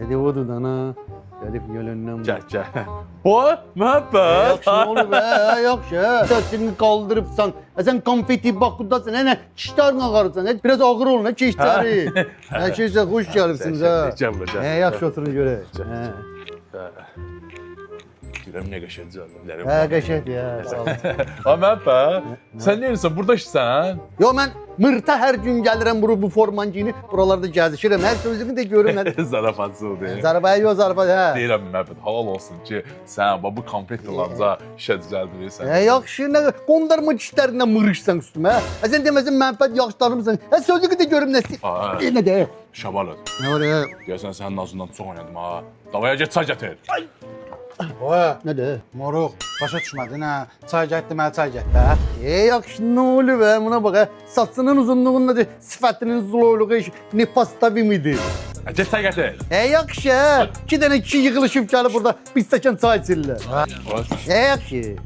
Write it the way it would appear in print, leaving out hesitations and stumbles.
Hadi odur dana. Gelip yolundan. Gel. O, məhəbbət. Yaxşı ne olur be, yaxşı. Sesini kaldırıpsan, sen konfeti bakudasın, ne çişlerin ağarırsan, biraz ağır olun, ne çişleri. Ne şeyse hoş gelipsiniz ha. Gel. Yaxşı oturun göre. Görəm nə qəşəng cavablar. He qəşəngdir ya, sağ ol. Məhəbbət, sən nə edirsən? Burada işsən? Yo ben mırta her gün gelirəm bu forman giyinib, buralarda gəzişirəm, her sözünü de görürüm. Zarafatsızdır. Zarabaya yo zarabaya, he. Deyirəm Məhəbbət, halal olsun ki, sən bu konfet dolanca işə düzəldirirsən. Yaxşı, ne qondarma çişlərindən mırışsan üstüme. Sen deməsin mənfət yaxşılarımsan. Sözünü de görürüm nəsi. Ne de? Şabalat. Ne var ya? Deyəsən sənin nazından çox oynadım ha. Davaya get çay gətir. Oha, Ne de? moruq, başa düşmədin ha. Çay get deməli çay get də. Yaxşı ne oluyor be? Buna bak ha. Saçının uzunluğunda de sifətinin zululuğu ne pasta bir miydi? Get çay gətir. Yaxşı. İki tane kişi yığılışıp gelip burada bir stəkan çay içirlər. Yaxşı.